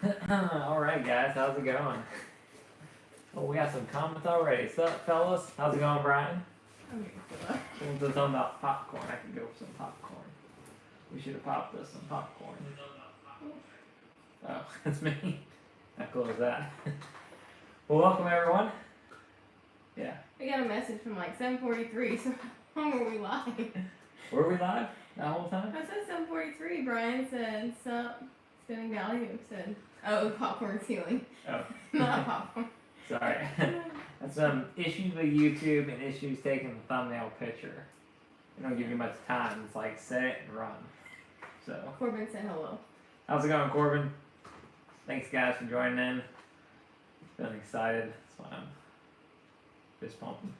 Alright guys, how's it going? Well, we got some comments already. What's up, fellas? How's it going, Brian? I'm gonna Someone said something about popcorn. I could go for some popcorn. We should have popped us some popcorn. Oh, that's me. How cool is that? Well, welcome everyone. Yeah. We got a message from like 7:43, so how long were we live? Were we live that whole time? I said 7:43. Brian said, "Sup?" Spinning Ballyhoo said, "Oh, popcorn ceiling." Oh. Not popcorn. Sorry. That's some issues with YouTube and issues taking the thumbnail picture. They don't give you much time. It's like set it and run. So. Corbin said hello. How's it going, Corbin? Thanks, guys, for joining in. Feeling excited. That's why I'm fist pumping.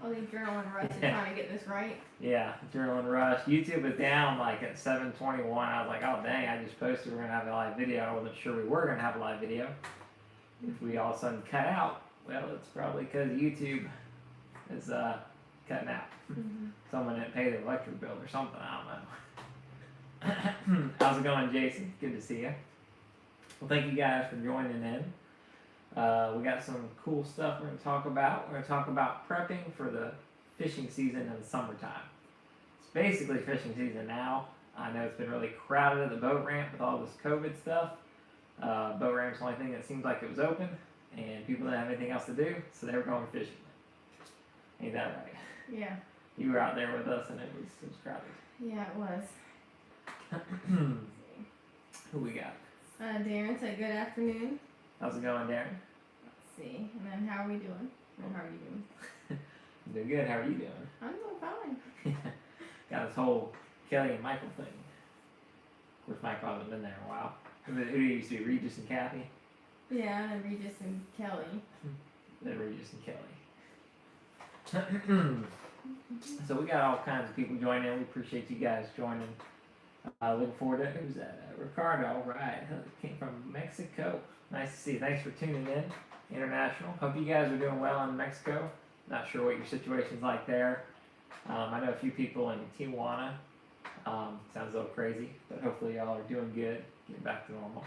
All the adrenaline rush of trying to get this right. Yeah, adrenaline rush. YouTube is down like at 7:21. I was like, oh dang, I just posted we're gonna have a live video. I wasn't sure we were gonna have a live video. If we all of a sudden cut out, well, it's probably because YouTube is cutting out. Mm-hmm. Someone didn't pay their electric bill or something. I don't know. How's it going, Jason? Good to see you. Well, thank you guys for joining in. We got some cool stuff we're going to talk about. We're going to talk about prepping for the fishing season in the summertime. It's basically fishing season now. I know it's been really crowded at the boat ramp with all this COVID stuff. Boat ramp's the only thing that seems like it was open, and people didn't have anything else to do, so they were going fishing. Ain't that right? Yeah. You were out there with us, and it was crowded. Yeah, it was. Who we got? Darren said, "Good afternoon." How's it going, Darren? Let's see. And then, how are we doing? And how are you doing? I'm doing good. How are you doing? I'm doing fine. Got this whole Kelly and Michael thing. Of course, Michael hasn't been there in a while. Who used to be Regis and Kathy? Yeah, and Regis and Kelly. Then Regis and Kelly. So we got all kinds of people joining in. We appreciate you guys joining. Looking forward to it. Who's that? Ricardo. All right. Came from Mexico. Nice to see you. Thanks for tuning in. International. Hope you guys are doing well in Mexico. Not sure what your situation's like there. I know a few people in Tijuana. Sounds a little crazy, but hopefully y'all are doing good. Getting back to normal.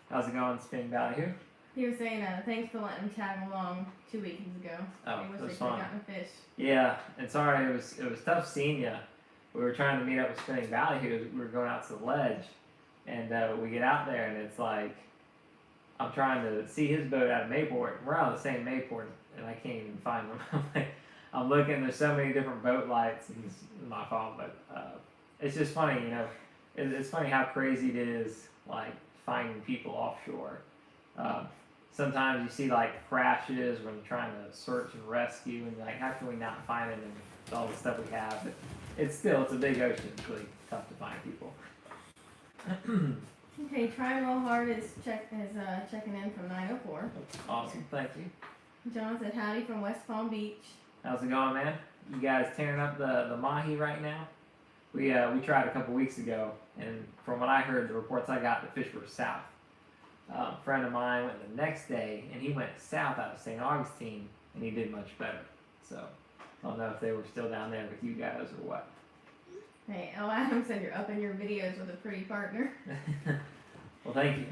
How's it going, Spinning Ballyhoo? He was saying, thanks for letting him tag along 2 weeks ago. Oh, he it wish was they fun. could have gotten a fish. Yeah, and sorry, it was tough seeing you. We were trying to meet up with Spinning Ballyhoo. We were going out to the ledge, and we get out there, and it's like I'm trying to see his boat out of Mayport. We're out of the same Mayport, and I can't even find them. I'm looking. There's so many different boat lights, and it's my fault, but it's just funny, you know. It's funny how crazy it is, like finding people offshore. Sometimes you see like crashes when you're trying to search and rescue, and you're like, how can we not find them? And all the stuff we have, but it's a big ocean. It's really tough to find people. Okay, trying real hard is checking in from 904. Awesome, thank you. John said howdy from West Palm Beach. How's it going, man? You guys tearing up the Mahi right now? We tried a couple weeks ago, and from what I heard, the reports I got, the fish were south. A friend of mine went the next day, and he went south out of St. Augustine, and he did much better. So I don't know if they were still down there with you guys or what. Hey, El Adam said you're up in your videos with a pretty partner. Well, thank you.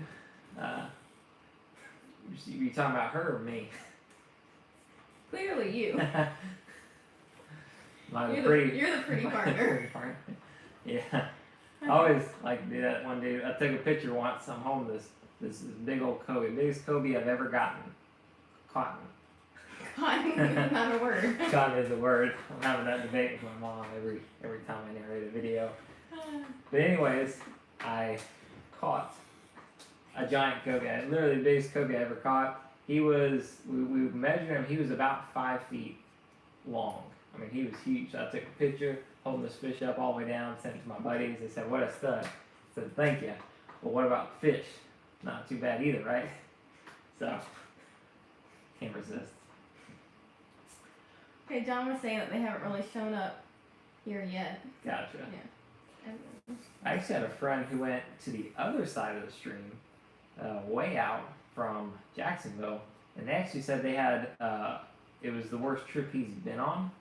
You talking about her or me? Clearly you. You're the pretty partner. Yeah. I always like to do that one day. I took a picture once. I'm holding this big old Coby, biggest Coby I've ever gotten. Cotton. Cotton is not a word. Cotton is a word. I'm having that debate with my mom every time I narrate a video. But anyways, I caught a giant Coby. Literally the biggest Coby I ever caught. He was, we measured him, he was about 5 feet long. I mean, he was huge. So I took a picture, holding this fish up all the way down, sent it to my buddies. They said, what a stud. I said, thank you. Well, what about the fish? Not too bad either, right? So, can't resist. Okay, John was saying that they haven't really shown up here yet. Gotcha. Yeah. I actually had a friend who went to the other side of the stream, way out from Jacksonville, and they actually said they had, it was the worst trip he's been on.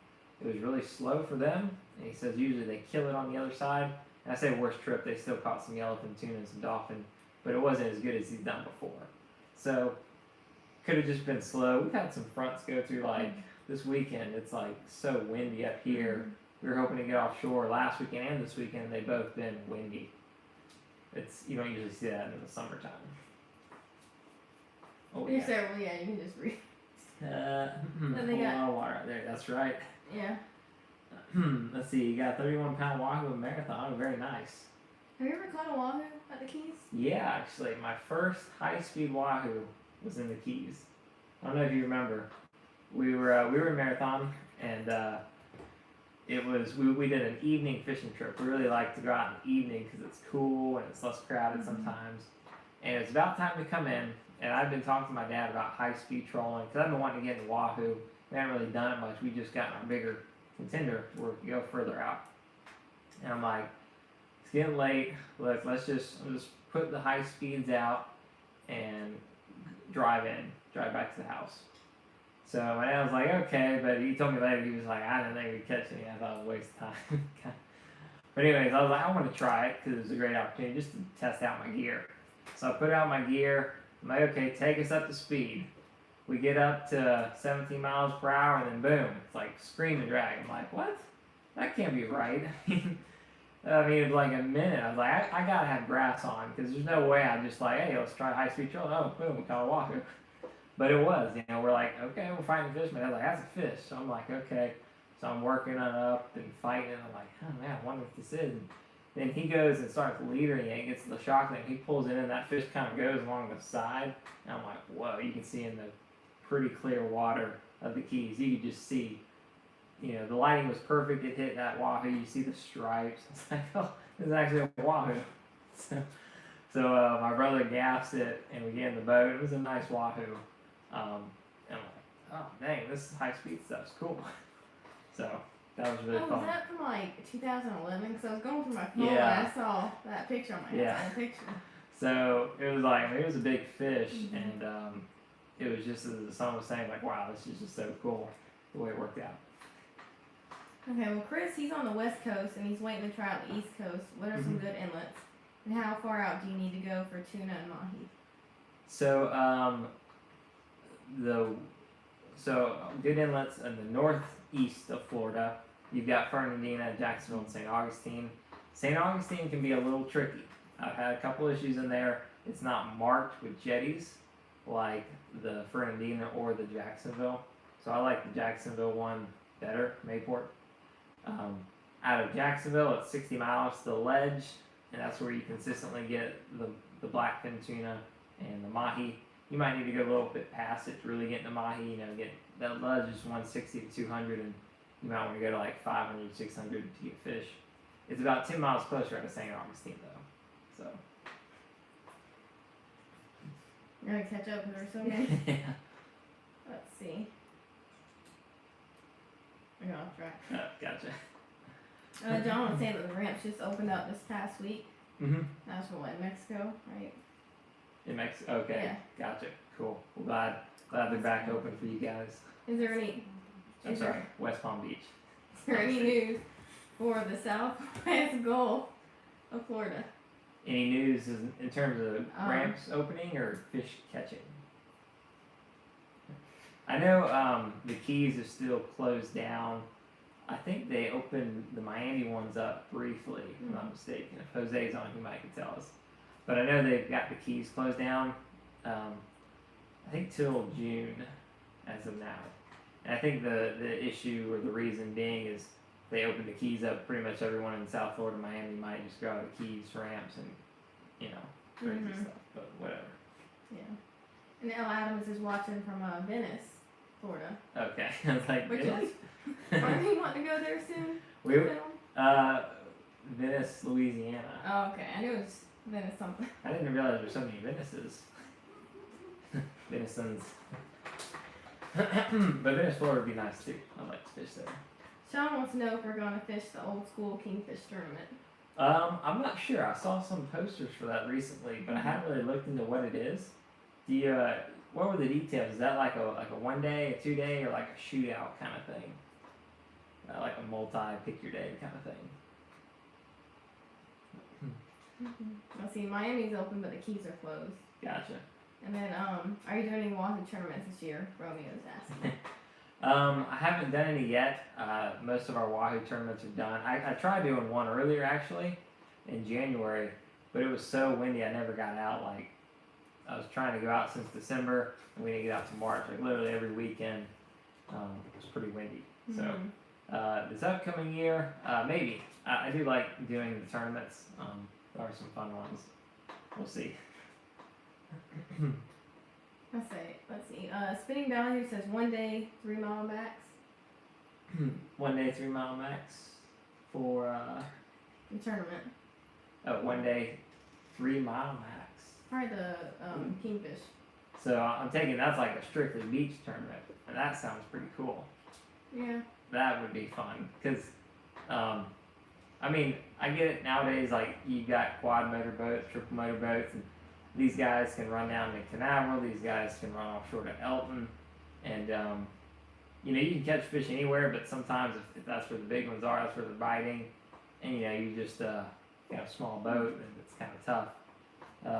It was really slow for them, and he says usually they kill it on the other side. And I say worst trip, they still caught some yellowfin tuna and some dolphin. but it wasn't as good as he's done before. So could have just been slow. We've had some fronts go through like this weekend. It's like so windy up here. We were hoping to get offshore last weekend and this weekend. They've both been windy. You don't usually see that in the summertime. Oh You yeah. said, well, yeah, you can just read. A they got- lot of water out there. That's right. Yeah. Let's see. You got a 31-pound Wahoo marathon. Very nice. Have you ever caught a Wahoo at the Keys? Yeah, actually, my first high-speed Wahoo was in the Keys. I don't know if you remember. We were in Marathon, and it was we did an evening fishing trip. We really like to go out in the evening because it's cool and it's less crowded sometimes. And it's about time to come in. And I've been talking to my dad about high-speed trolling because I've been wanting to get into Wahoo. We haven't really done it much. We just got our bigger contender where we go further out. And I'm like, it's getting late. Look, let's just put the high speeds out and drive back to the house. So my dad was like, okay, but he told me later, he was like, I didn't think we'd catch any. I thought it was a waste of time. But anyways, I was like, I want to try it because it was a great opportunity just to test out my gear. So I put out my gear. I'm like, okay, take us up to speed. We get up to 17 miles per hour and then boom, it's like scream and drag. I'm like, what? That can't be right. I mean, like a minute. I was like, I gotta have grass on because there's no way I'm just like, hey, let's try high speed trolling. Oh, boom, we caught a Wahoo. But it was, we're like, okay, we're fighting fish. My dad's like, that's a fish. So I'm like, okay. So I'm working on up and fighting. And I'm like, oh man, I wonder what this is. And then he goes and starts leadering it. He gets to the shock thing. He pulls it in. That fish kind of goes along the side. And I'm like, whoa, you can see in the pretty clear water of the Keys. You could just see, the lighting was perfect. It hit that Wahoo. You see the stripes. It's like, oh, this is actually a Wahoo. So my brother gassed it, and we get in the boat. It was a nice Wahoo. And I'm like, oh, dang, this high-speed stuff's cool. So that was really fun. Was that from like 2011? Because I was going through my phone Yeah. and I saw that picture. I'm like, that's a picture. So it was like, it was a big fish, and it was just, as the son was saying, like, wow, this is just so cool, the way it worked out. Okay, well, Chris, he's on the West Coast, and he's waiting to try out the East Coast. What are some good inlets? And how far out do you need to go for tuna and mahi? So, good inlets in the northeast of Florida. You've got Fernandina, Jacksonville, and St. Augustine. St. Augustine can be a little tricky. I've had a couple issues in there. It's not marked with jetties like the Fernandina or the Jacksonville. So I like the Jacksonville one better, Mayport. Out of Jacksonville, it's 60 miles to the ledge, and that's where you consistently get the blackfin tuna and the mahi. You might need to go a little bit past it to really get the mahi. Get that ledge is 160 to 200, and you might want to go to like 500, 600 to get fish. It's about 10 miles closer out of St. Augustine, though. So. Now we catch up with her so many. Yeah. Let's see. I got off track. Oh, gotcha. John was saying that the ramps just opened up this past week. Mm-hmm. That's from what, Mexico, right? In Mexico. Okay. Yeah. Gotcha. Cool. Well, glad they're back open for you guys. Is there any? I'm sorry, West Palm Beach. Is there any news for the Southwest Gulf of Florida? Any news in terms of ramps opening or fish catching? I know the Keys are still closed down. I think they opened the Miami ones up briefly, if I'm not mistaken. If Jose's on, he might can tell us. But I know they've got the Keys closed down, I think till June as of now. And I think the issue or the reason being is they opened the Keys up. Pretty much everyone in South Florida, Miami might just go out of the Keys ramps and, crazy stuff, but whatever. Yeah. And L. Adams is watching from Venice, Florida. Okay. I was like, Which really? Are you wanting to go there soon? We Venice, Louisiana. Oh, okay. I knew it was Venice something. I didn't realize there's so many Venices. Venisons. But Venice, Florida would be nice too. I'd like to fish there. Sean wants to know if we're going to fish the old school Kingfish tournament. I'm not sure. I saw some posters for that recently, but I haven't really looked into what it is. Do you, what were the details? Is that like a 1 day, a 2 day, or like a shootout kind of thing? Like a multi pick your day kind of thing. Let's see, Miami's open, but the Keys are closed. Gotcha. And then, are you doing any Wahoo tournaments this year? Romeo's asking. I haven't done any yet. Most of our Wahoo tournaments are done. I tried doing one earlier actually, in January, but it was so windy I never got out. Like, I was trying to go out since December, and we didn't get out to March. Like literally every weekend, it was pretty windy. So this upcoming year, maybe. I do like doing the tournaments. There are some fun ones. We'll see. Let's see. Spinning Ballyhoo says 1 day, 3 mile max. 1 day, 3 mile max for The tournament. 1 day, 3 mile max. Probably the Kingfish. So I'm taking that's like a strictly beach tournament, and that sounds pretty cool. Yeah. That would be fun, cause I mean I get it nowadays. Like you got quad motor boats, triple motor boats, and these guys can run down to Canaveral. These guys can run offshore to Elton, and you know you can catch fish anywhere. But sometimes if that's where the big ones are, that's where they're biting, and you know you just got a small boat, and it's kind of tough.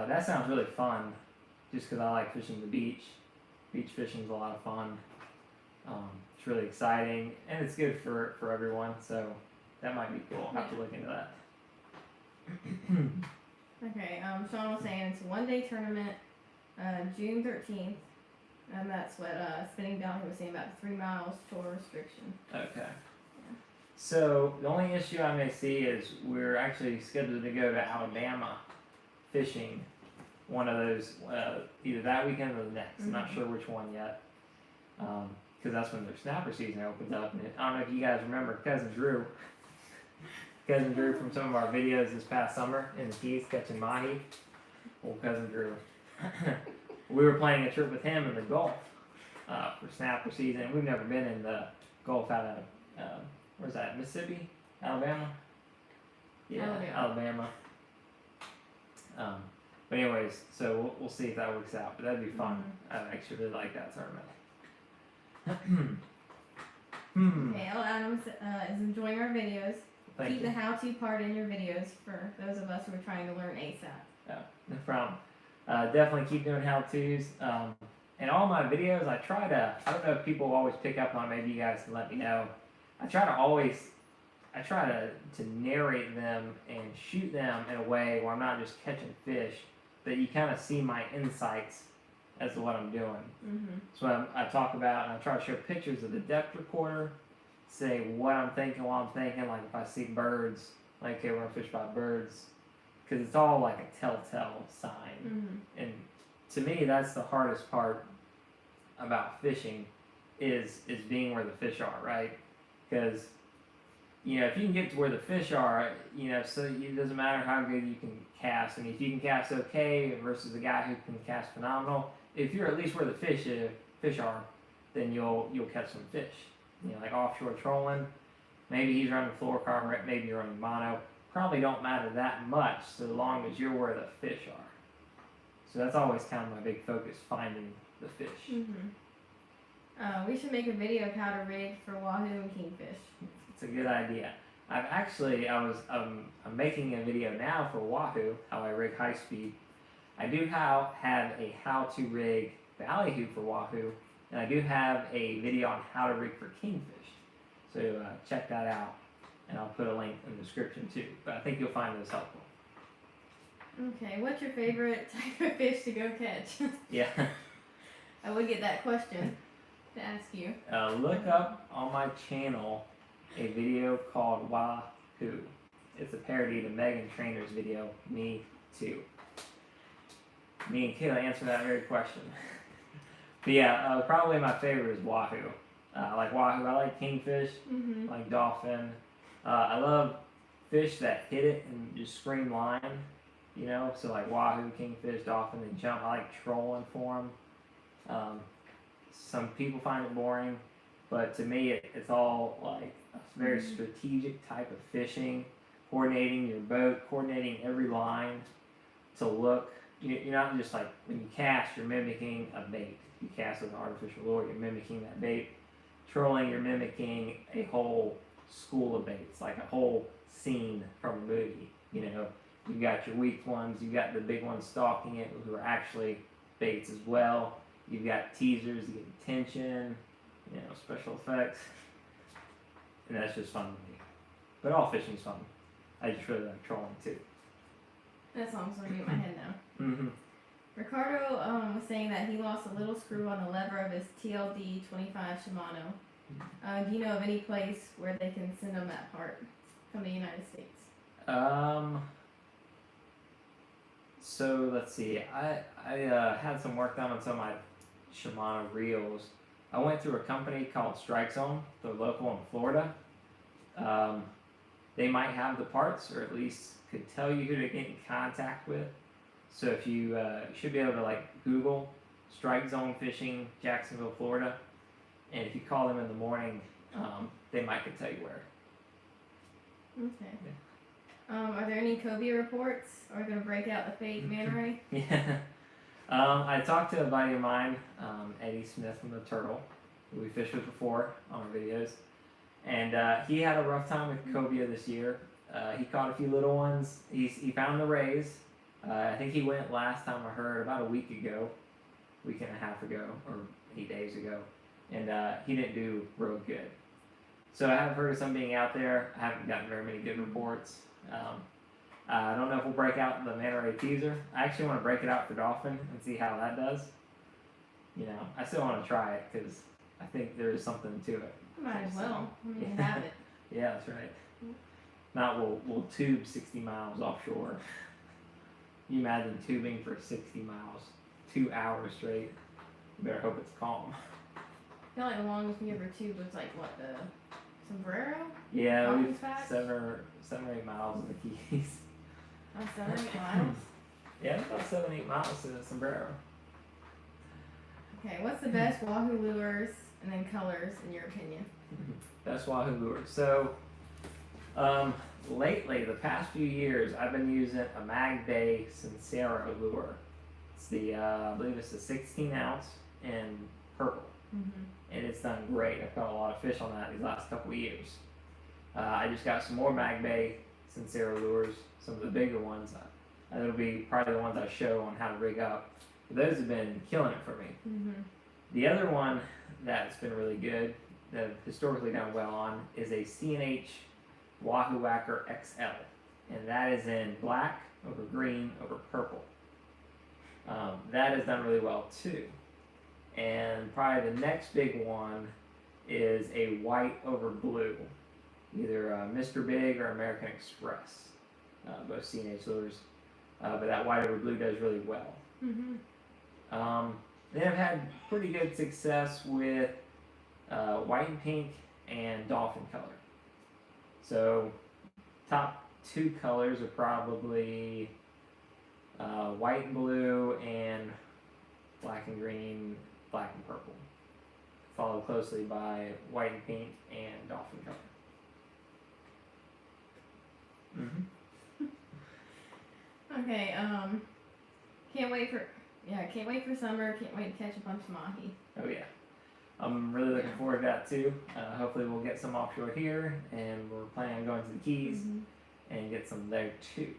That sounds really fun, just because I like fishing the beach. Beach fishing is a lot of fun. It's really exciting, and it's good for everyone. So that might be cool. I'll have to look into that. Okay, Sean was saying it's a 1 day tournament, June 13th, and that's what Spinning Ballyhoo was saying about the 3 miles shore restriction. Okay. So the only issue I may see is we're actually scheduled to go to Alabama fishing one of those either that weekend or the next. I'm not sure which one yet, because that's when their snapper season opens up. And I don't know if you guys remember Cousin Drew. Cousin Drew from some of our videos this past summer in the Keys catching Mahi. Old Cousin Drew. We were planning a trip with him in the Gulf for snapper season. We've never been in the Gulf out of where's that? Mississippi, Alabama. Yeah, Alabama. But anyways, so we'll see if that works out. But that'd be fun. I actually really like that tournament. Okay, L. Adams is enjoying our videos. Keep the how-to part in your videos for those of us who are trying to learn ASAP. Yeah, no problem. Definitely keep doing how-tos. In all my videos, I don't know if people always pick up on it, maybe you guys can let me know. I try to narrate them and shoot them in a way where I'm not just catching fish, that you kind of see my insights as to what I'm doing. So I talk about, and I try to show pictures of the depth recorder, say what I'm thinking while I'm thinking, like if I see birds, like okay, we're gonna fish by birds, because it's all like a telltale sign. And to me, that's the hardest part about fishing, is being where the fish are, right? Because you know, if you can get to where the fish are, you know, so it doesn't matter how good you can cast. I mean, if you can cast okay versus a guy who can cast phenomenal, if you're at least where the fish are, then you'll catch some fish. You know, like offshore trolling, maybe he's running fluorocarbon, maybe you're running mono. Probably don't matter that much so long as you're where the fish are. So that's always kind of my big focus, finding the fish. We should make a video of how to rig for Wahoo and Kingfish. It's a good idea. I'm making a video now for Wahoo, how I rig high speed. I do have a how to rig Ballyhoo for Wahoo, and I do have a video on how to rig for Kingfish. So check that out, and I'll put a link in the description too. But I think you'll find those helpful. Okay, what's your favorite type of fish to go catch? Yeah. I would get that question to ask you. Look up on my channel a video called Wahoo. It's a parody to Megan Trainor's video, Me Too. Me and Kayla answer that very question. But yeah, probably my favorite is Wahoo. I like Wahoo. I like Kingfish. I like dolphin. I love fish that hit it and just scream line. You know, so like Wahoo, Kingfish, dolphin, they jump. I like trolling for them. Some people find it boring, but to me, it's all like a very strategic type of fishing, coordinating your boat, coordinating every line to look. You're not just like, when you cast, you're mimicking a bait. You cast with an artificial lure, you're mimicking that bait. Trolling, you're mimicking a whole school of baits, like a whole scene from a movie. You know, You've got your weak ones. You've got the big ones stalking it, who are actually baits as well. You've got teasers to get attention, special effects, and that's just fun to me. But all fishing's fun. I just really like trolling too. That song's gonna be in my head now. Mm-hmm. Ricardo was saying that he lost a little screw on the lever of his TLD 25 Shimano. Do you know of any place where they can send them that part from the United States? So let's see. I had some work done on some of my Shimano reels. I went through a company called Strike Zone. They're local in Florida. They might have the parts, or at least could tell you who to get in contact with. So if you should be able to Google Strike Zone Fishing, Jacksonville, Florida, and if you call them in the morning, they might could tell you where. Okay. Yeah. Are there any Coby reports? Are we gonna break out the fake manta ray? Yeah. I talked to a buddy of mine, Eddie Smith from the Turtle, who we fished with before on our videos, and he had a rough time with cobia this year. He caught a few little ones. He found the rays. I think he went last time I heard about a week and a half ago, or 8 days ago, and he didn't do real good. So I haven't heard of some being out there. I haven't gotten very many good reports. I don't know if we'll break out the manta ray teaser. I actually want to break it out for dolphin and see how that does. I still want to try it because I think there is something to it. Might as well. You have it. Yeah, that's right. Not we'll tube 60 miles offshore. Can you imagine tubing for 60 miles, 2 hours straight? You better hope it's calm. I feel like the longest we ever tubed was the sombrero? Yeah, Falcons we've patch? 7 or 8 miles in the Keys. Oh, 7 or 8 miles? Yeah, about 7 8 miles to the sombrero. Okay, what's the best Wahoo Lures and then colors in your opinion? Best Wahoo Lures. So, lately, the past few years, I've been using a Mag Bay Sincero lure. It's I believe it's the 16 ounce in purple. And it's done great. I've caught a lot of fish on that these last couple of years. I just got some more Mag Bay Sincero lures, some of the bigger ones. That'll be probably the ones I show on how to rig up. Those have been killing it for me. The other one that's been really good, that I've historically done well on, is a C&H Wahoo Whacker XL. And that is in black over green over purple. That has done really well too. And probably the next big one is a white over blue, either Mr. Big or American Express, both C&H lures. But that white over blue does really well. Then I've had pretty good success with white and pink and dolphin color. So top 2 colors are probably white and blue and black and green, black and purple, followed closely by white and pink and dolphin color. Okay, can't wait for summer, can't wait to catch a bunch of mahi. Oh yeah, I'm really looking forward to that too. Hopefully we'll get some offshore here, and we're planning on going to the Keys and get some there too.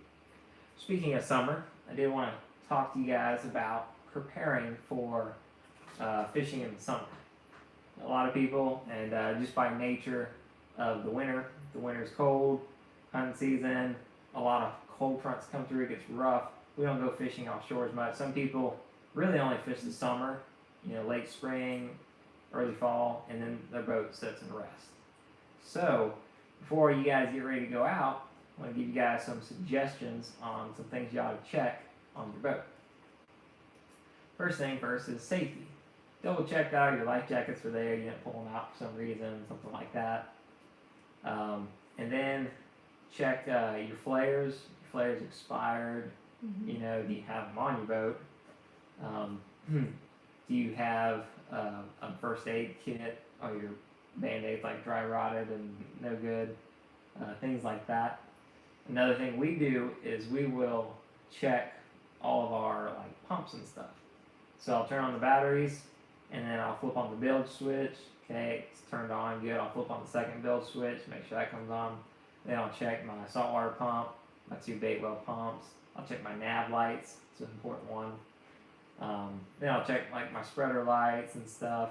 Speaking of summer, I did want to talk to you guys about preparing for fishing in the summer. A lot of people, and just by nature of the winter's cold, hunting season, a lot of cold fronts come through, it gets rough. We don't go fishing offshore as much. Some people really only fish the summer, late spring, early fall, and then their boat sits and rests. So, before you guys get ready to go out, I want to give you guys some suggestions on some things you ought to check on your boat. First thing first is safety. Double check that all your life jackets are there, you didn't pull them out for some reason, something like that. And then check your flares. Your flares expired. Do you have them on your boat? Do you have a first aid kit? Or your band-aids dry rotted and no good? Things like that. Another thing we do is we will check all of our pumps and stuff. So I'll turn on the batteries, and then I'll flip on the bilge switch. Okay, it's turned on, good. I'll flip on the second bilge switch, make sure that comes on. Then I'll check my saltwater pump, my 2 bait well pumps. I'll check my nav lights. It's an important one. Then I'll check like my spreader lights and stuff.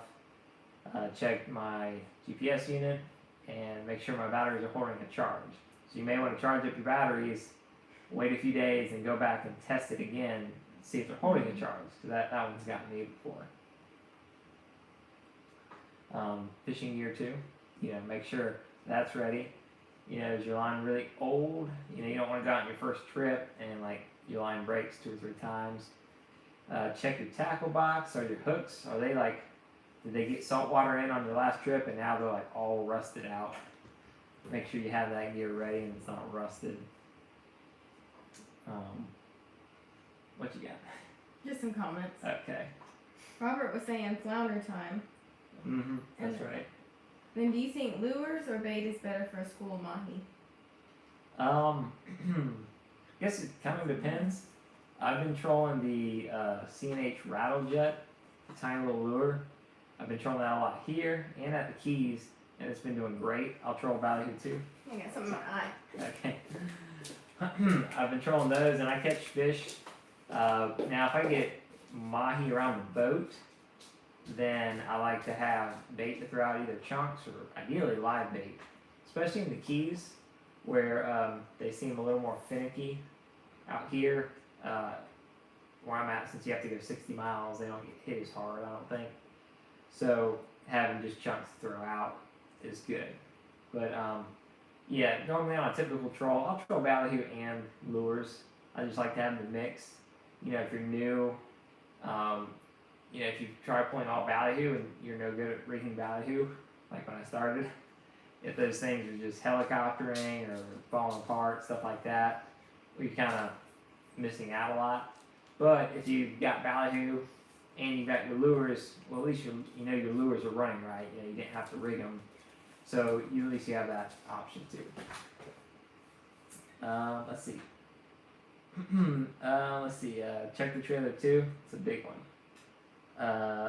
Check my GPS unit and make sure my batteries are holding a charge. So you may want to charge up your batteries, wait a few days, and go back and test it again, see if they're holding a charge. So that one's gotten me before. Fishing gear too. Make sure that's ready. Is your line really old? You don't want to go out on your first trip and like your line breaks 2 or 3 times. Check your tackle box or your hooks. Are they like, did they get salt water in on your last trip and now they're like all rusted out? Make sure you have that gear ready and it's not rusted. What you got? Just some comments. Okay. Robert was saying flounder time. That's right. Then do you think lures or bait is better for a school mahi? Guess it kind of depends. I've been trolling the C&H Rattle Jet, the tiny little lure. I've been trolling that a lot here and at the Keys, and it's been doing great. I'll troll Ballyhoo too. I got something in my eye. Okay. I've been trolling those, and I catch fish. Now, if I get mahi around the boat, then I like to have bait to throw out, either chunks or ideally live bait, especially in the Keys where they seem a little more finicky. Out here, where I'm at, since you have to go 60 miles, they don't get hit as hard, I don't think. So having just chunks to throw out is good. But yeah, normally on a typical troll, I'll troll Ballyhoo and lures. I just like to have the mix. If you're new, if you try pulling all Ballyhoo and you're no good at rigging Ballyhoo, like when I started, if those things are just helicoptering or falling apart, stuff like that, you're kind of missing out a lot. But if you've got Ballyhoo and you've got your lures, well, at least you know your lures are running right. You didn't have to rig them, so at least you have that option too. Let's see. Check the trailer too. It's a big one.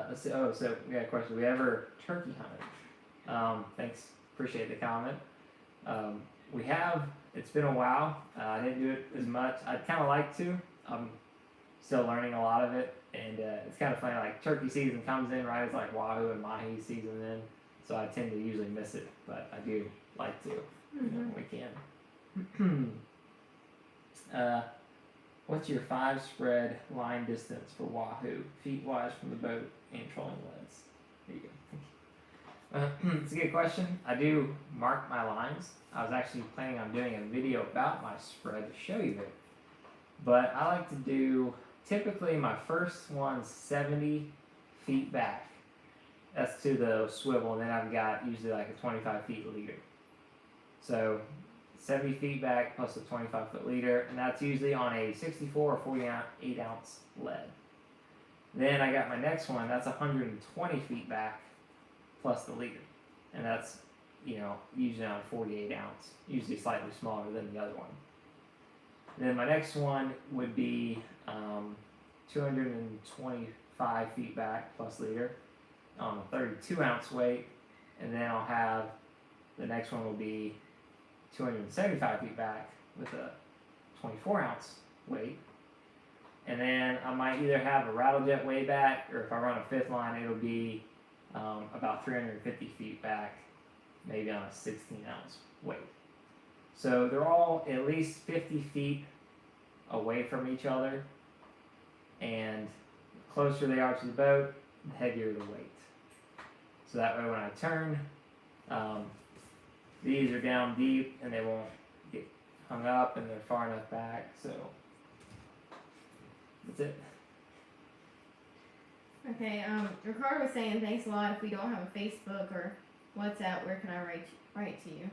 Let's see. Oh, so we got a question. We ever turkey hunted? Thanks. Appreciate the comment. We have. It's been a while. I didn't do it as much. I'd kind of like to. I'm still learning a lot of it, and it's kind of funny. Like turkey season comes in right as like Wahoo and Mahi season in, so I tend to usually miss it, but I do like to when we can. What's your 5 spread line distance for Wahoo, feet wise from the boat and trolling leads? There you go. It's a good question. I do mark my lines. I was actually planning on doing a video about my spread to show you it. But I like to do, typically my first one's 70 feet back. That's to the swivel, and then I've got usually like a 25 feet leader. So 70 feet back plus a 25 foot leader, and that's usually on a 64 or 48 ounce lead. Then I got my next one, that's 120 feet back plus the leader, and that's usually on 48 ounce, usually slightly smaller than the other one. Then my next one would be 225 feet back plus leader on a 32 ounce weight, and then I'll have the next one will be 275 feet back with a 24 ounce weight. And then I might either have a rattle jet way back, or if I run a 5th line, it'll be about 350 feet back, maybe on a 16 ounce weight. So they're all at least 50 feet away from each other, and the closer they are to the boat, the heavier the weight. So that way when I turn, these are down deep and they won't get hung up, and they're far enough back, so that's it. Okay, Ricardo was saying thanks a lot. If we don't have a Facebook or WhatsApp, where can I write to you?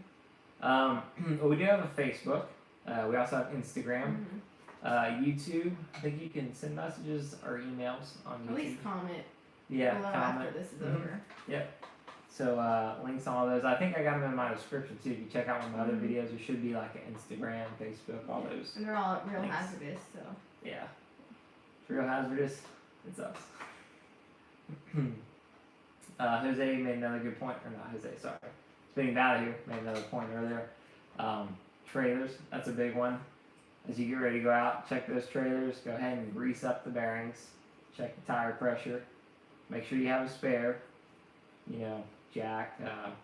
Well, we do have a Facebook. We also have Instagram, YouTube. I think you can send messages or emails on YouTube. At least comment. Yeah, below comment. after this is over. Yep. So links on all those. I think I got them in my description too. If you check out one of my other videos, there should be like an Instagram, Facebook, all those. And they're all real links. hazardous, so. Yeah. It's real hazardous. It's us. Jose made another good point, or not Jose, sorry. Speaking of Ballyhoo, made another point earlier. Trailers, that's a big one. as you get ready to go out, check those trailers. Go ahead and grease up the bearings. Check the tire pressure. Make sure you have a spare. You know, jack,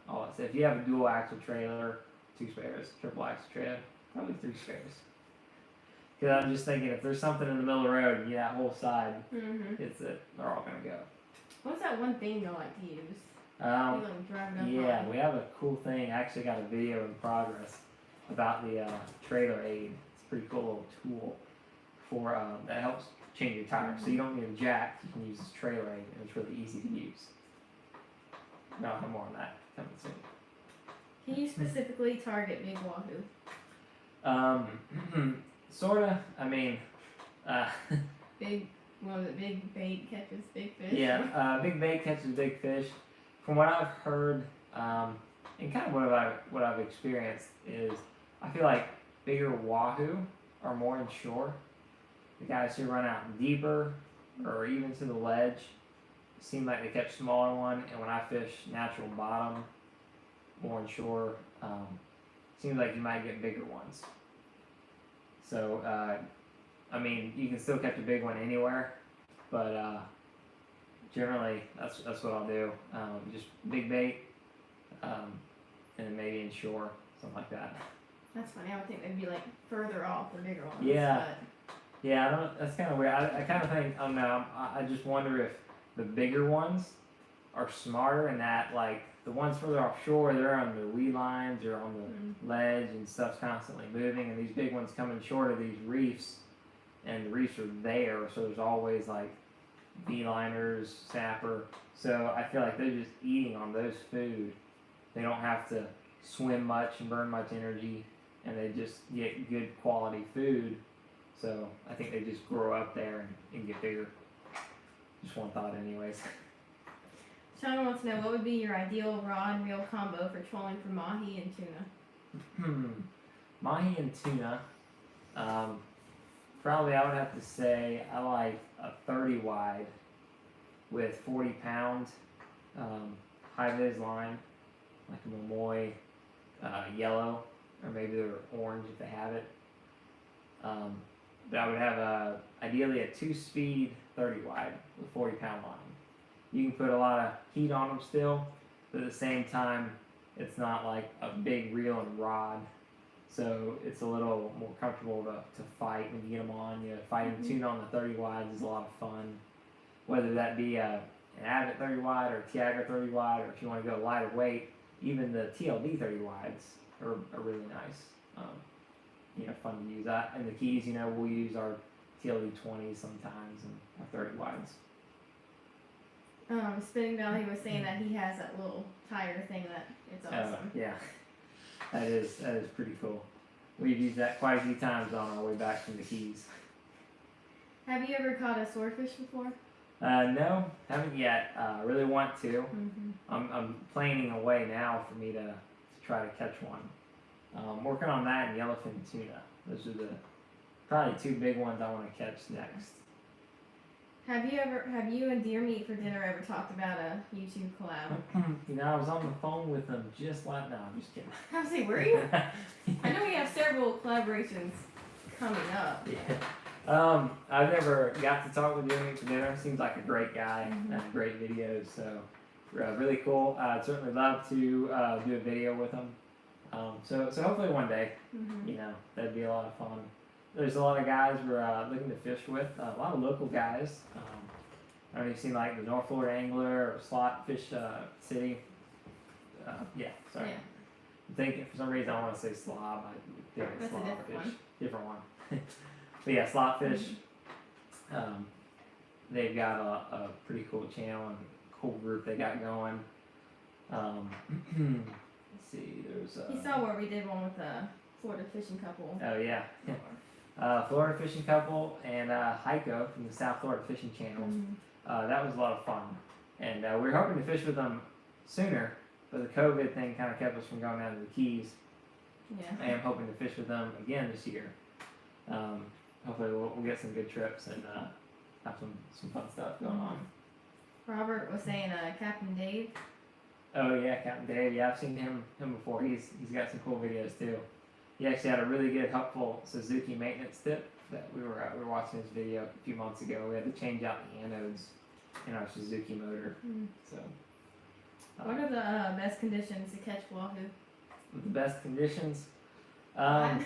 all that stuff. If you have a dual axle trailer, 2 spares. Triple axle trailer, probably 3 spares. Because I'm just thinking, if there's something in the middle of the road, and that whole side, they're all gonna go. What's that one thing you like to use? You like drive it up Yeah, on? we have a cool thing. I actually got a video in progress about the trailer aid. It's a pretty cool little tool for that helps change your tires. So you don't need a jack. You can use this trailer aid, and it's really easy to use. No, I'll have more on that coming soon. Can you specifically target big wahoo? Sorta. I mean, Big, what was it? Big bait catches big fish. yeah. Big bait catches big fish. From what I've heard, and kind of what I've experienced is, I feel like bigger wahoo are more inshore. The guys who run out deeper or even to the ledge seem like they catch smaller one, and when I fish natural bottom, more inshore, seems like you might get bigger ones. So, I mean, you can still catch a big one anywhere, but generally that's what I'll do. Just big bait, and maybe inshore, something like that. That's funny. I would think they'd be like further off the bigger ones. Yeah. Yeah, I don't. That's kind of weird. I kind of think. I don't know. I just wonder if the bigger ones are smarter, and that like the ones further offshore, they're on the weed lines or on the ledge, and stuff's constantly moving. And these big ones coming short of these reefs, and the reefs are there, so there's always like beeliners, snapper. So I feel like they're just eating on those food. They don't have to swim much and burn much energy, and they just get good quality food. So I think they just grow up there and get bigger. Just one thought anyways. Sean wants to know, what would be your ideal rod and reel combo for trolling for mahi and tuna? Mahi and tuna. Probably I would have to say I like a 30 wide with 40 pound high vis line, like a Momoy yellow, or maybe they're orange if they have it. But I would have ideally a 2-speed 30 wide with 40 pound line. You can put a lot of heat on them still, but at the same time, it's not like a big reel and rod. So it's a little more comfortable to fight when you get them on. You know, fighting tuna on the 30 wides is a lot of fun. Whether that be an Abbott 30 wide or a Tiagra 30 wide, or if you want to go lighter weight, even the TLD 30 wides are really nice. Fun to use. And the keys, we'll use our TLD 20s sometimes and our 30 wides. Spinning Valley was saying that he has that little tire thing that it's awesome. Yeah, that is pretty cool. We've used that quite a few times on our way back from the Keys. Have you ever caught a swordfish before? No, haven't yet. Really want to. I'm planning a way now for me to try to catch one. Working on that and yellowfin tuna. Those are the probably 2 big ones I want to catch next. Have you and Deer Meat for Dinner ever talked about a YouTube collab? I was on the phone with them just like now. I'm just kidding. I was like, were you? I know we have several collaborations coming up. Yeah. I've never got to talk with Deer Meat for Dinner. Seems like a great guy and great videos. So really cool. I'd certainly love to do a video with him. So hopefully one day, that'd be a lot of fun. There's a lot of guys we're looking to fish with, a lot of local guys. I don't know if you've seen like the North Florida Angler or Slot Fish City. Yeah. I'm thinking for some reason I want to say slob. I think it's That's a slot different fish. one. Different one. But yeah, slot fish. They've got a pretty cool channel and cool group they got going. Let's see, there's You saw where we did one with the Florida fishing couple. Oh yeah. Florida Fishing Couple and Heiko from the South Florida Fishing Channel. That was a lot of fun. And we were hoping to fish with them sooner, but the COVID thing kind of kept us from going down to the Keys. Yeah. I am hoping to fish with them again this year. Hopefully we'll get some good trips and have some fun stuff going on. Robert was saying Captain Dave. Oh yeah, Captain Dave. Yeah, I've seen him before. He's got some cool videos too. he actually had a really good, helpful Suzuki maintenance tip that we were watching this video a few months ago. We had to change out the anodes in our Suzuki motor. So, what are the best conditions to catch wahoo? the best conditions? Yeah.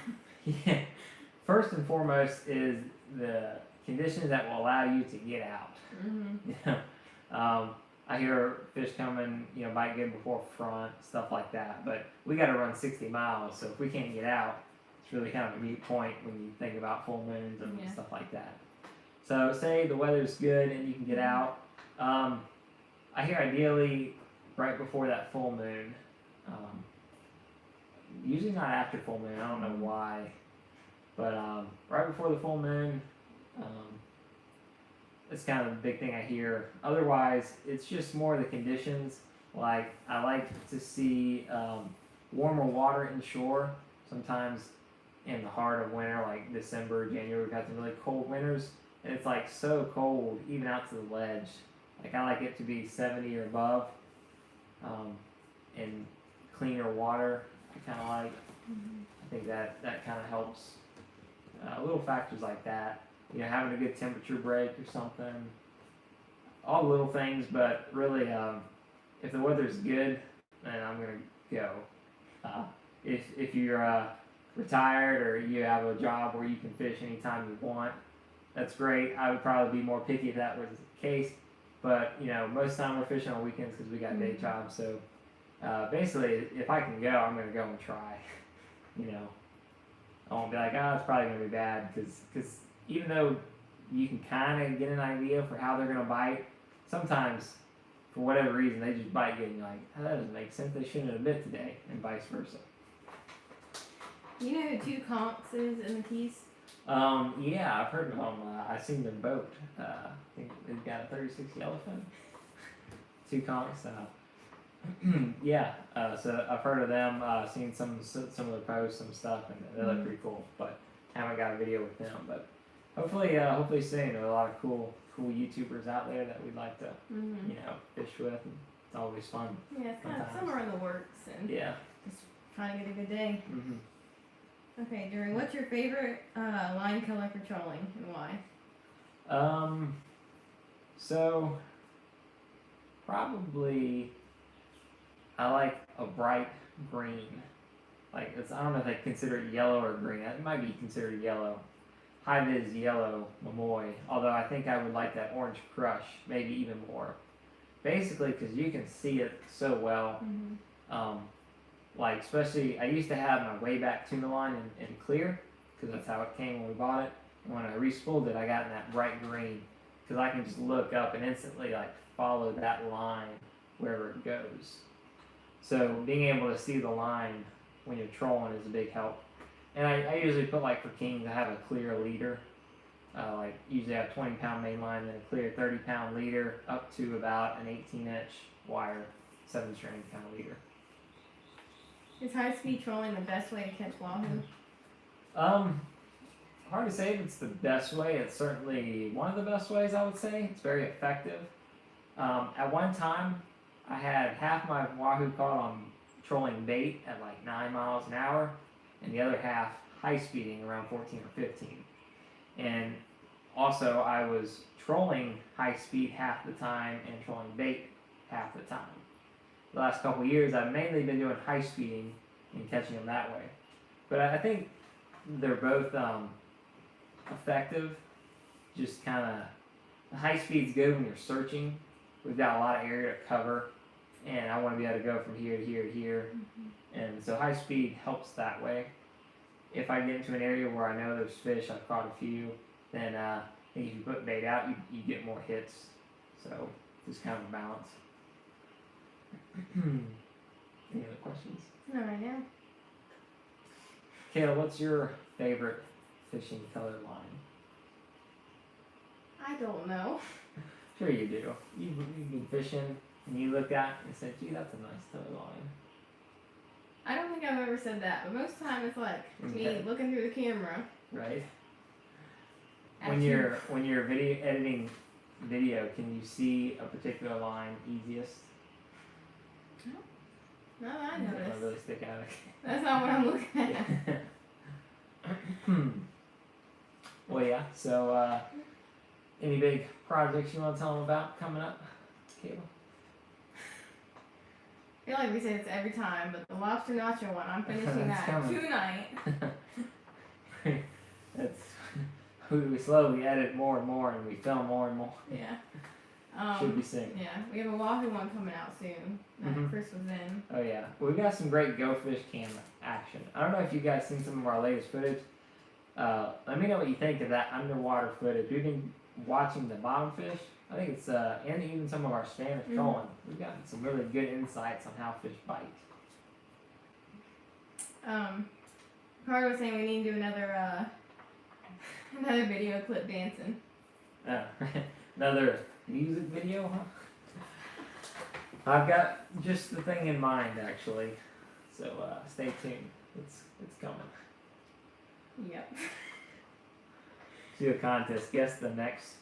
First and foremost is the conditions that will allow you to get out. I hear fish coming, bite good before front, stuff like that. But we got to run 60 miles, so if we can't get out, it's really kind of a moot point when you think about full moons and stuff like that. So say the weather's good and you can get out. I hear ideally right before that full moon. Usually not after full moon. I don't know why, but right before the full moon. It's kind of the big thing I hear. Otherwise, it's just more the conditions. Like, I like to see warmer water inshore. Sometimes in the heart of winter, like December, January, we've had some really cold winters. And it's like so cold, even out to the ledge. Like, I like it to be 70 or above. And cleaner water, I kind of like. I think that kind of helps. Little factors like that. Having a good temperature break or something. All the little things, but really, if the weather's good, then I'm gonna go. If you're retired or you have a job where you can fish anytime you want, that's great. I would probably be more picky if that was the case. But most of the time we're fishing on weekends because we got day jobs. So basically, if I can go, I'm gonna go and try. I won't be like, oh, it's probably gonna be bad because even though you can kind of get an idea for how they're going to bite, sometimes, for whatever reason, they just bite you and you're like, oh, that doesn't make sense, they shouldn't have bit today, and vice versa. You know who 2 Conks is in the Keys? Yeah, I've heard of them. I've seen their boat. I think they've got a 36 yellowfin. 2 Conks. Yeah, so I've heard of them, seen some of the posts, some stuff, and they look pretty cool, but haven't got a video with them, but hopefully soon. There are a lot of cool YouTubers out there that we'd like to, fish with. And it's always fun. Yeah, it's kind of somewhere in the works, and just trying to get a good day. Okay, Jerry, what's your favorite line color for trolling and why? So probably I like a bright green. Like I don't know if they consider it yellow or green. It might be considered yellow. High vis yellow Mamoy, although I think I would like that orange crush, maybe even more. Basically, because you can see it so well. Like, especially, I used to have my way back tuna line in clear, because that's how it came when we bought it. And when I re-spooled it, I got in that bright green, because I can just look up and instantly, like, follow that line wherever it goes. So, being able to see the line when you're trolling is a big help. And I usually put, like, for kings, I have a clear leader. Like, usually I have 20-pound main line, then a clear 30-pound leader, up to about an 18-inch wire, 7-string kind of leader. Is high-speed trolling the best way to catch wahoo? Hard to say if it's the best way. It's certainly one of the best ways, I would say. It's very effective. At one time, I had half my wahoo caught on trolling bait at like 9 miles an hour, and the other half high speeding around 14 or 15. And also I was trolling high speed half the time and trolling bait half the time. The last couple years I've mainly been doing high speeding and catching them that way. But I think they're both effective. Just kind of, the high speed's good when you're searching. We've got a lot of area to cover, and I want to be able to go from here to here to here. And so high speed helps that way. If I get into an area where I know there's fish, I've caught a few, then I think if you put bait out, you get more hits. So just kind of a balance. Any other questions? Not right now. Kayla, what's your favorite fishing color line? I don't know. Sure you do. You've been fishing and you looked at it and said, gee, that's a nice color line. I don't think I've ever said that, but most of the time it's like me Okay. looking through the camera. Right? at When you. you're editing video, can you see a particular line easiest? No, I Does it noticed. really stick out? That's not what I'm looking at. Well, yeah. So, any big projects you want to tell them about coming up, Caleb? I feel like we say this every time, but the lobster nacho one, I'm finishing It's that coming. tonight. It's we slowly edit more and more, and we film more and more. Yeah. Should be soon. Yeah, we have a Wahoo one coming out soon that Mhm. Chris was in. Oh yeah, we've got some great Go Fish cam action. I don't know if you guys seen some of our latest footage. Let me know what you think of that underwater footage. We've been watching the bottom fish. I think it's and even some of our Spanish trolling. We've gotten some really good insights on how fish bite. Carter was saying we need to do another another video clip dancing. Another music video, huh? I've got just the thing in mind actually. So stay tuned. It's coming. Yep. Do a contest. Guess the next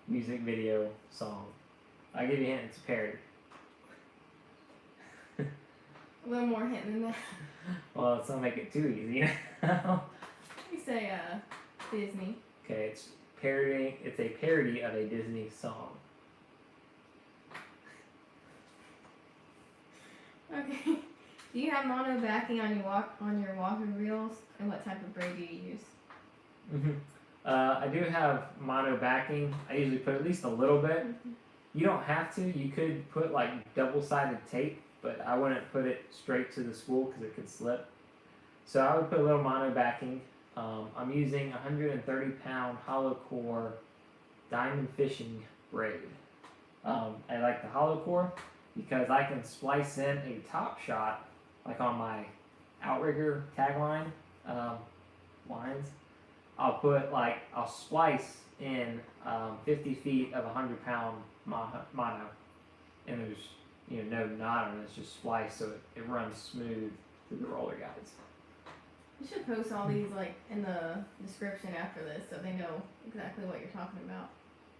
music video song. I'll give you a hint. It's a parody. A little more hint than that. Well, let's not make it too easy. We say Disney. Okay, it's parodying. It's a parody of a Disney song. Okay. Do you have mono backing on your Wahoo reels, and what type of braid do you use? I do have mono backing. I usually put at least a little bit. You don't have to. You could put like double-sided tape, but I wouldn't put it straight to the spool because it could slip. So I would put a little mono backing. I'm using 130-pound hollow core diamond fishing braid. I like the hollow core because I can splice in a top shot, like on my outrigger tagline lines. I'll splice in 50 feet of 100-pound mono, and there's no knot on it. It's just spliced so it runs smooth through the roller guides. You should post all these like in the description after this, so they know exactly what you're talking about.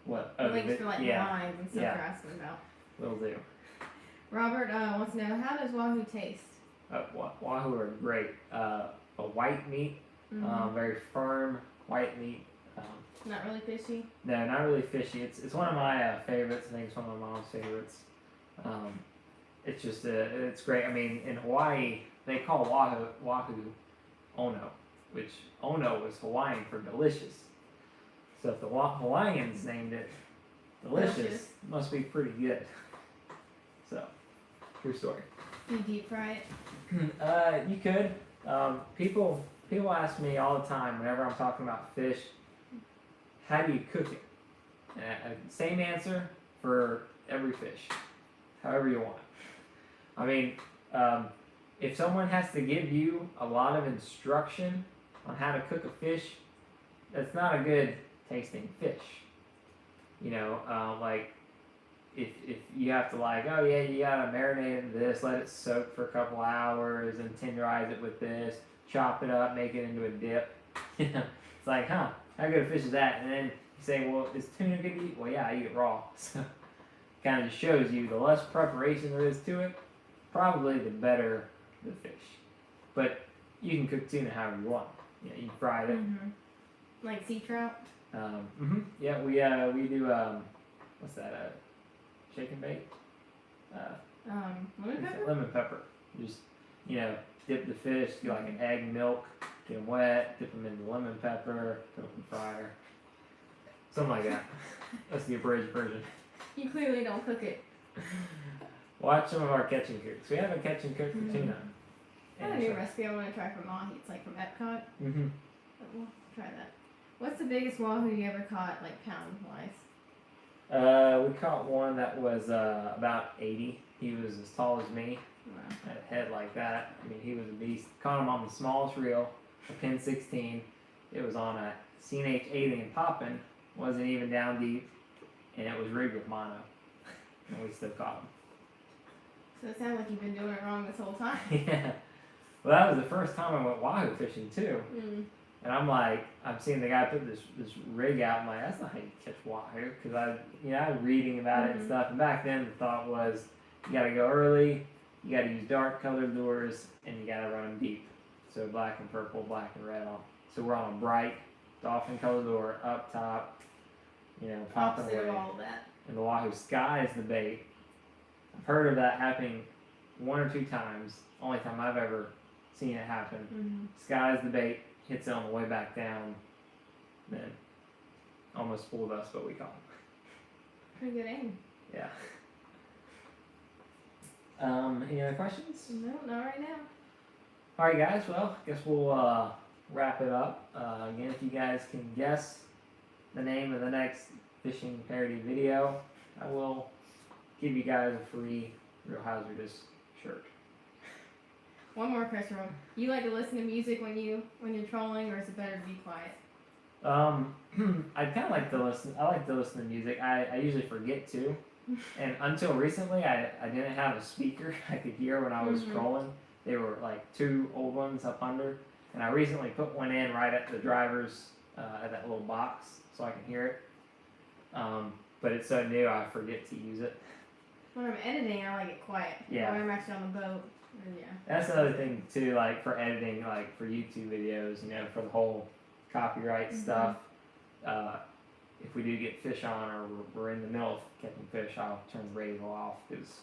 What? The links for like the lines and stuff you're asking about. Will do. Robert wants to know, how does Wahoo taste? Wahoo are great. A white meat, very firm white meat. Not really fishy? No, not really fishy. It's one of my favorites. I think it's one of my mom's favorites. It's just it's great. I mean, in Hawaii they call Wahoo Ono, which Ono was Hawaiian for delicious. So if the Hawaiians named it delicious, it must be pretty good. So, true story. Do you deep fry it? You could. People ask me all the time whenever I'm talking about fish, how do you cook it? Same answer for every fish, however you want. I mean, if someone has to give you a lot of instruction on how to cook a fish, that's not a good tasting fish. Like if you have to oh yeah, you gotta marinate it in this, let it soak for a couple hours, and tenderize it with this, chop it up, make it into a dip. It's like, how good a fish is that? And then you say, well, is tuna good to eat? Well, yeah, I eat it raw. So kind of just shows you the less preparation there is to it, probably the better the fish. But you can cook tuna however you want. You fry it. Like sea trout? Yeah, we do what's that? Shake and bake. Lemon pepper? Lemon pepper. Just dip the fish, do like an egg milk, get them wet, dip them in the lemon pepper, put them in the fryer. Something like that. That's the abridged version. You clearly don't cook it. Watch some of our catch and cooks. We have a catch and cook for tuna. I have a new recipe I want to try from Mahi. It's like from Epcot. We'll try that. What's the biggest wahoo you ever caught, like pound wise? We caught one that was about 80. He was as tall as me. Wow. Had a head like that. I mean, he was a beast. Caught him on the smallest reel, a pin 16. It was on a C&H alien poppin'. Wasn't even down deep, and it was rigged with mono. And we still caught him. So it sounds like you've been doing it wrong this whole time. Yeah. Well, that was the first time I went wahoo fishing too. And I'm seeing the guy put this rig out. I'm like, that's not how you catch wahoo, because I was reading about it and stuff. And back then the thought was, you got to go early, you got to use dark colored lures, and you got to run them deep. So black and purple, black and red So we're on a bright dolphin color lure up top, you know, popping Opposite away. of all of that. And the Wahoo skies the bait. I've heard of that happening 1 or 2 times. Only time I've ever seen it happen. Mm-hmm. Skies the bait, hits it on the way back down, then almost fooled us, but we caught him. Pretty good aim. Yeah. Any other questions? No, not right now. Alright guys, well, I guess we'll wrap it up. Again, if you guys can guess the name of the next fishing parody video, I will give you guys a free Real Hazardous shirt. One more question, Rob. You like to listen to music when you're trolling, or is it better to be quiet? I kind of like to listen. I like to listen to music. I usually forget to, and until recently, I didn't have a speaker I could hear when I was trolling. They were like 2 old ones up under, and I recently put one in right at the driver's at that little box so I can hear it. But it's so new, I forget to use it. When I'm editing, I like it quiet. Yeah. When I'm actually on the boat, then yeah. That's another thing too, like for editing, like for YouTube videos, you know, for the whole copyright stuff. If we do get fish on, or we're in the middle of catching fish, I'll turn the radio off because,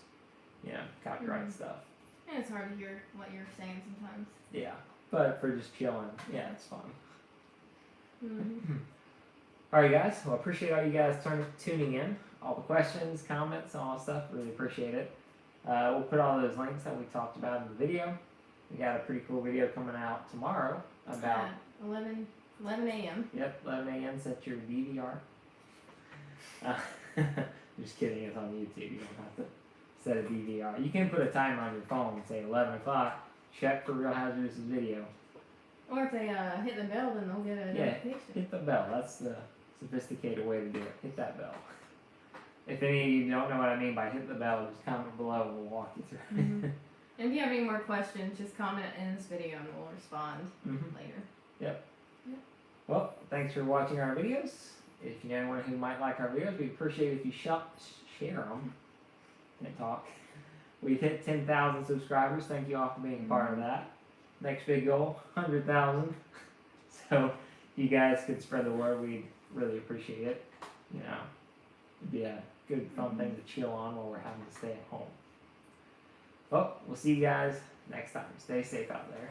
you know, copyright stuff. And it's hard to hear what you're saying sometimes. Yeah, but for just chilling, yeah, it's fun. Alright guys, well, appreciate all you guys tuning in. All the questions, comments, all that stuff, really appreciate it. We'll put all those links that we talked about in the video. We got a pretty cool video coming out tomorrow about 11 a.m. Yep, 11 a.m. Set your DVR. Just kidding, it's on YouTube. You don't have to set a DVR. You can put a timer on your phone and say 11 o'clock. Check for Real Hazardous video. Or if they hit the bell, then they'll get a notification. Hit the bell. That's the sophisticated way to do it. Hit that bell. If any of you don't know what I mean by hit the bell, just comment below and we'll walk you through. And if you have any more questions, just comment in this video and we'll respond later. Yep. Well, thanks for watching our videos. If you know anyone who might like our videos, we appreciate it if you share them. Can't talk. We've hit 10,000 subscribers. Thank you all for being a part of that. Next big goal, 100,000. So you guys could spread the word. We'd really appreciate it. You know, it'd be a good fun thing to chill on while we're having to stay at home. Well, we'll see you guys next time. Stay safe out there.